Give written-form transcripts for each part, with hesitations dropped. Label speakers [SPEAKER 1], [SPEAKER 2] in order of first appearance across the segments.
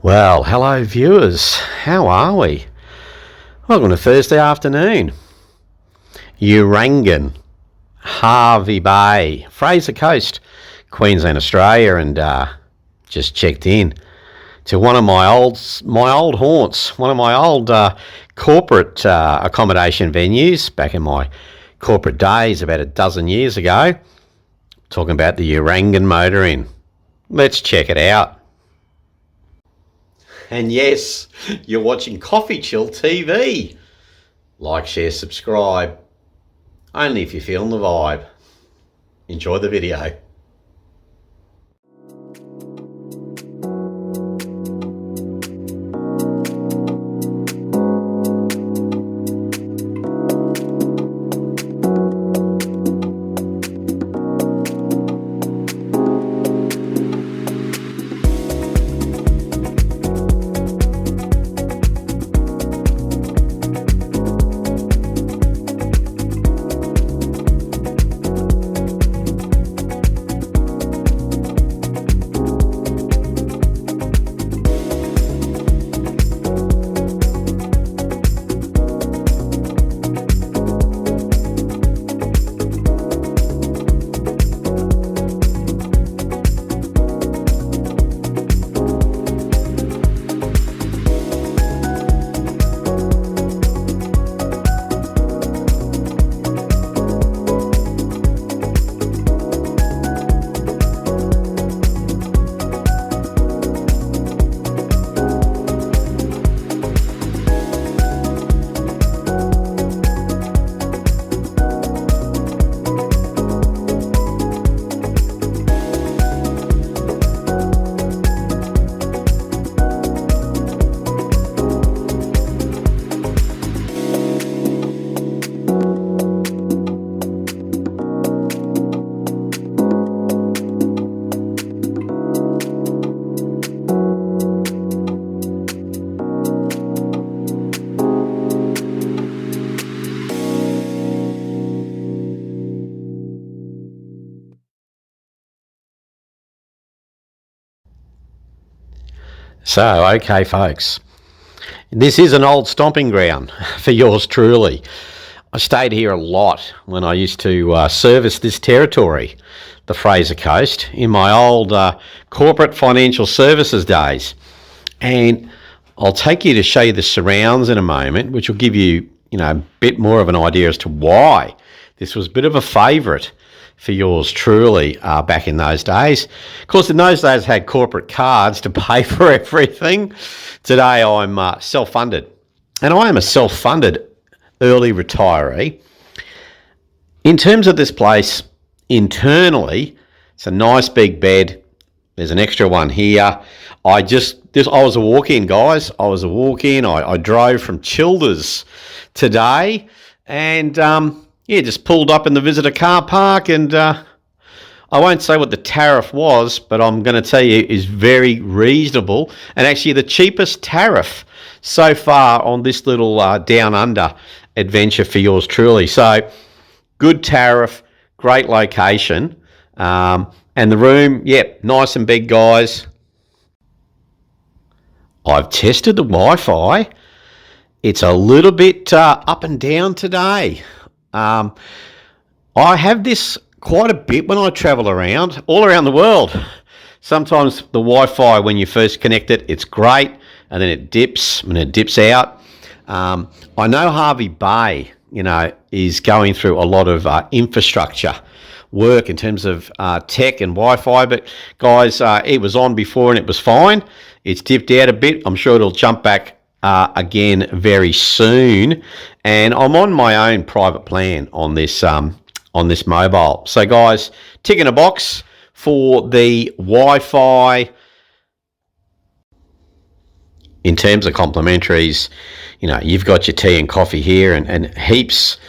[SPEAKER 1] Well, hello viewers, how are we? Welcome to Thursday afternoon. Urangan, Hervey Bay, Fraser Coast, Queensland, Australia, and just checked in to one of my old haunts, one of my old corporate accommodation venues back in my corporate days about a dozen years ago. Talking about the Urangan Motor Inn. Let's check it out. And yes, you're watching CoffeeChillTV. Like, share, subscribe. Only if you're feeling the vibe. Enjoy the video. So, okay folks, this is an old stomping ground for yours truly. I stayed here a lot when I used to service this territory, the Fraser Coast, in my old corporate financial services days. And I'll take you to show you the surrounds in a moment, which will give you, a bit more of an idea as to why this was a bit of a favourite for yours truly back in those days. Of course, in those days I had corporate cards to pay for everything. Today I'm self-funded, and I am a self-funded early retiree. In terms of this place, internally, it's a nice big bed. There's an extra one here. I was a walk-in, guys. I was a walk-in. I drove from Childers today, and just pulled up in the visitor car park, and I won't say what the tariff was, but I'm going to tell you is very reasonable, and actually the cheapest tariff so far on this little down under adventure for yours truly. So good tariff, great location, and the room, nice and big, guys. I've tested the Wi-Fi. It's a little bit up and down today. I have this quite a bit when I travel around, all around the world. Sometimes the Wi-Fi, when you first connect it, it's great, and then it dips, and it dips out. I know Hervey Bay, is going through a lot of infrastructure work in terms of tech and Wi-Fi, but guys, it was on before and it was fine. It's dipped out a bit. I'm sure it'll jump back again very soon, and I'm on my own private plan on this mobile. So guys, ticking a box for the Wi-Fi. In terms of complimentaries, you've got your tea and coffee here, and heaps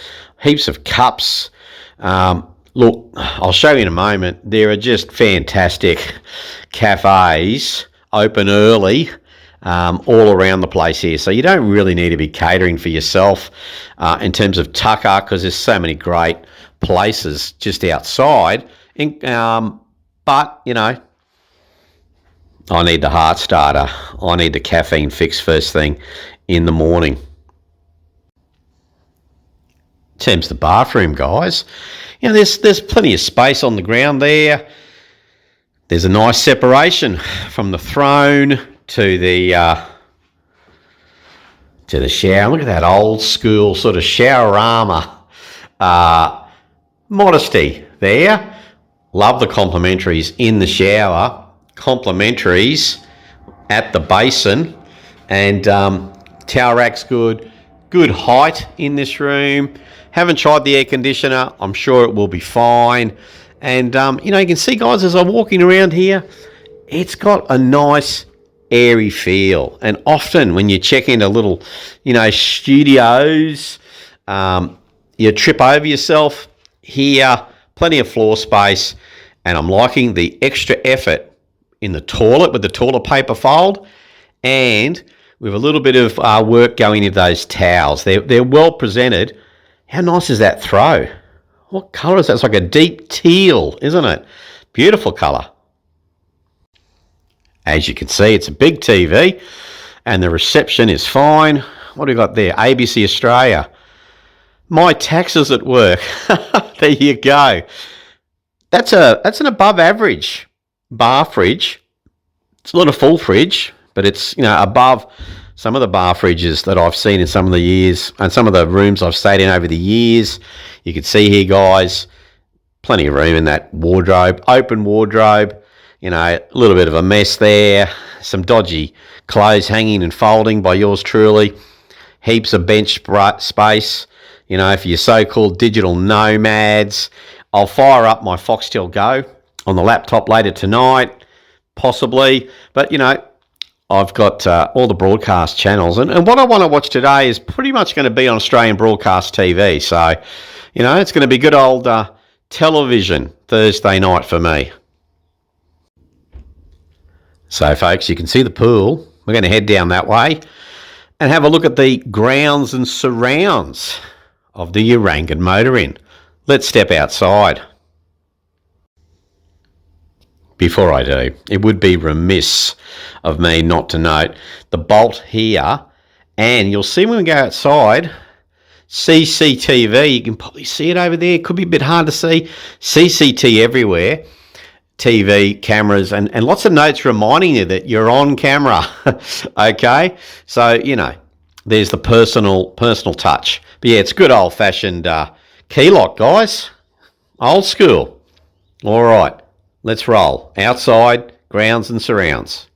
[SPEAKER 1] of cups. Look, I'll show you in a moment. There are just fantastic cafes open early all around the place here. So you don't really need to be catering for yourself in terms of tucker, because there's so many great places just outside. But, I need the heart starter. I need the caffeine fix first thing in the morning. In terms of the bathroom, guys, you know, there's plenty of space on the ground there. There's a nice separation from the throne to the shower. Look at that old school sort of showerama modesty there. Love the complementaries in the shower, complementaries at the basin, and towel rack's good. Good height in this room. Haven't tried the air conditioner. I'm sure it will be fine. And, you know, you can see, guys, as I'm walking around here, it's got a nice airy feel. And often when you check into little, you know, studios, you trip over yourself. Here, plenty of floor space. And I'm liking the extra effort in the toilet with the toilet paper fold, and with a little bit of work going into those towels. They're well presented. How nice is that throw? What colour is that? It's like a deep teal, isn't it? Beautiful colour. As you can see, it's a big TV, and the reception is fine. What do we got there? ABC Australia. My taxes at work. There you go. That's an above average bar fridge. It's not a full fridge, but it's, you know, above some of the bar fridges that I've seen in some of the years and some of the rooms I've stayed in over the years. You can see here, guys, plenty of room in that wardrobe, open wardrobe, you know, a little bit of a mess there, some dodgy clothes hanging and folding by yours truly, heaps of bench space, you know, for your so-called digital nomads. I'll fire up my Foxtel Go on the laptop later tonight, possibly, but, you know, I've got all the broadcast channels, and what I want to watch today is pretty much going to be on Australian broadcast TV. So, you know, it's going to be good old television Thursday night for me. So, folks, you can see the pool. We're going to head down that way and have a look at the grounds and surrounds of the Urangan Motor Inn. Let's step outside. Before I do, it would be remiss of me not to note the bolt here, and you'll see when we go outside, CCTV, you can probably see it over there, it could be a bit hard to see, CCT everywhere, TV, cameras, and lots of notes reminding you that you're on camera, okay? So, you know, there's the personal touch. But yeah, it's good old-fashioned key lock, guys, old school. All right. Let's roll. Outside, grounds and surrounds.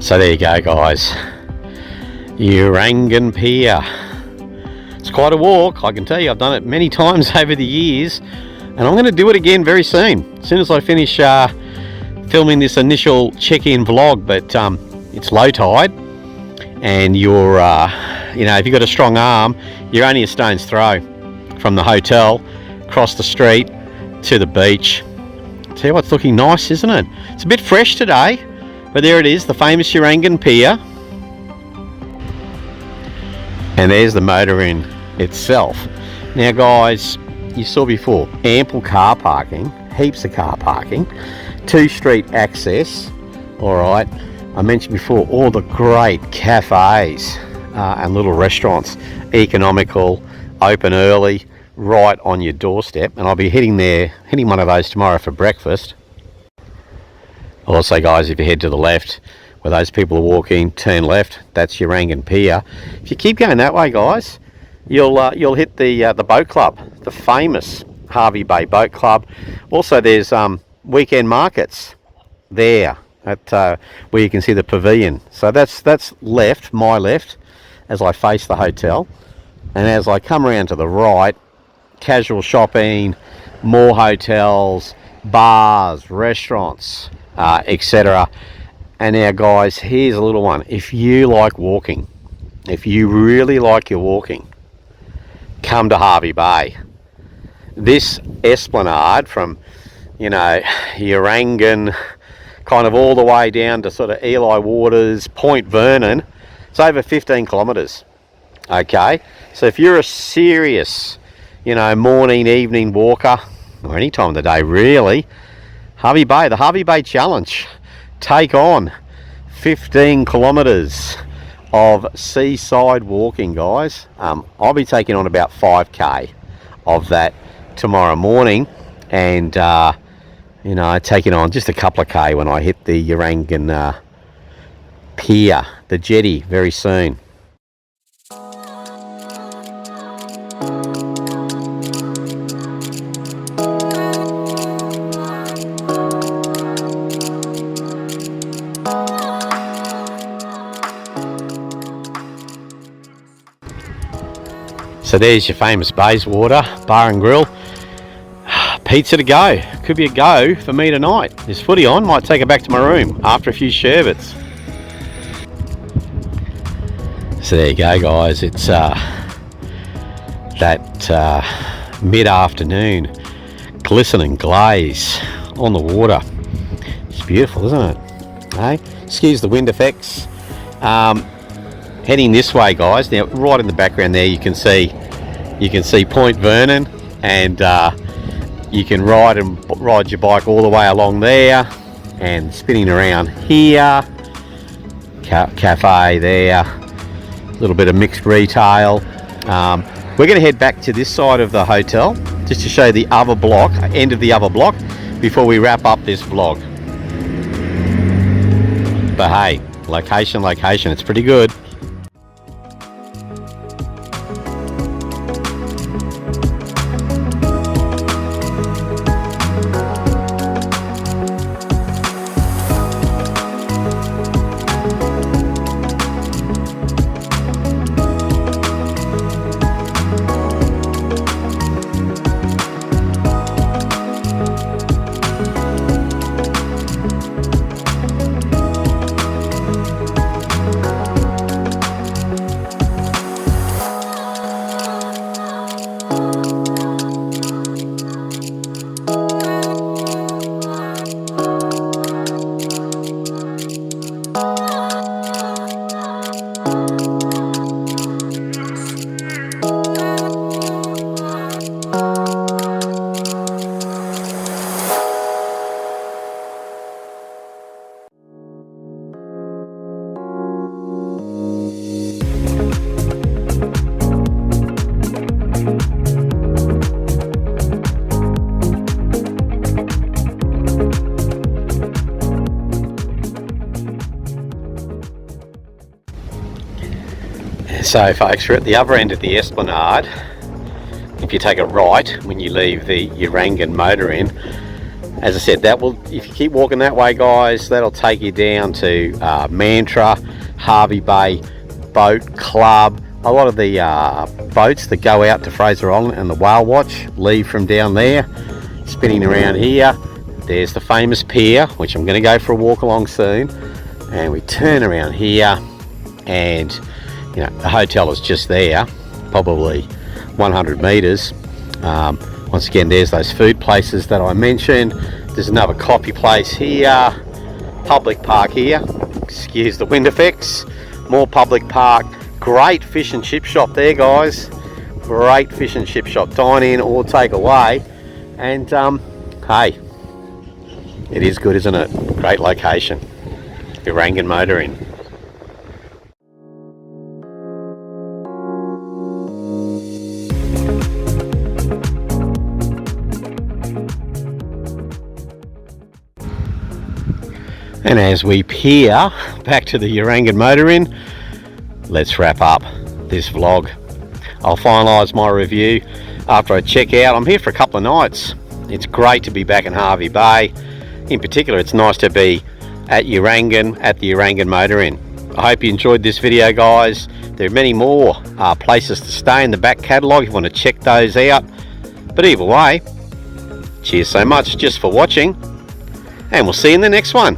[SPEAKER 1] So there you go, guys. Urangan Pier. It's quite a walk, I can tell you. I've done it many times over the years, and I'm going to do it again very soon. As soon as I finish filming this initial check-in vlog, but it's low tide, and you're, you know, if you've got a strong arm, you're only a stone's throw from the hotel, across the street to the beach. Tell you what, it's looking nice, isn't it? It's a bit fresh today. But there it is, the famous Urangan Pier. And there's the Motor Inn itself. Now guys, you saw before, ample car parking, heaps of car parking, 2-street access. Alright, I mentioned before all the great cafes and little restaurants, economical, open early, right on your doorstep. And I'll be hitting one of those tomorrow for breakfast. Also guys, if you head to the left where those people are walking, turn left, that's Urangan Pier. If you keep going that way guys, you'll hit the boat club, the famous Hervey Bay Boat Club. Also there's weekend markets there at where you can see the pavilion. So that's left, my left, as I face the hotel. And as I come around to the right, casual shopping, more hotels, bars, restaurants, etc. And now guys, here's a little one. If you like walking, if you really like your walking, come to Hervey Bay. This Esplanade from, you know, Urangan, kind of all the way down to sort of Eli Waters, Point Vernon, it's over 15 kilometres. Okay, so if you're a serious, you know, morning, evening walker, or any time of the day really, Hervey Bay, the Hervey Bay Challenge. Take on 15 kilometres of seaside walking, guys. I'll be taking on about 5k of that tomorrow morning, and you know, taking on just a couple of k when I hit the Urangan pier, the jetty, very soon. So there's your famous Bayswater Bar and Grill. Pizza to go. Could be a go for me tonight. There's footy on. Might take it back to my room after a few sherbets. So there you go, guys. It's that mid-afternoon glistening glaze on the water. It's beautiful, isn't it? Hey, excuse the wind effects. Heading this way, guys. Now, right in the background there, you can see Point Vernon, and you can ride your bike all the way along there, and spinning around here. Cafe there, a little bit of mixed retail. We're going to head back to this side of the hotel just to show the other block, end of the other block, before we wrap up this vlog. But hey, location, it's pretty good. So folks, we're at the other end of the Esplanade. If you take a right when you leave the Urangan Motor Inn, as I said, that will, if you keep walking that way guys, that'll take you down to Mantra, Hervey Bay Boat Club. A lot of the boats that go out to Fraser and the Whale Watch leave from down there, spinning around here. There's the famous pier, which I'm going to go for a walk along soon, and we turn around here, and you know, the hotel is just there, probably 100 metres. Once again, there's those food places that I mentioned. There's another coffee place here, public park here, excuse the wind effects, more public park, Great fish and chip shop there, guys. Great fish and chip shop, dine in or take away. And hey, it is good, isn't it? Great location, Urangan Motor Inn. And as we peer back to the Urangan Motor Inn, let's wrap up this vlog. I'll finalise my review after I check out. I'm here for a couple of nights. It's great to be back in Hervey Bay. In particular, it's nice to be at Urangan, at the Urangan Motor Inn. I hope you enjoyed this video, guys. There are many more places to stay in the back catalogue if you want to check those out. But either way, cheers so much just for watching, and we'll see you in the next one.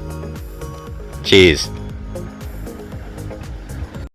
[SPEAKER 1] Cheers.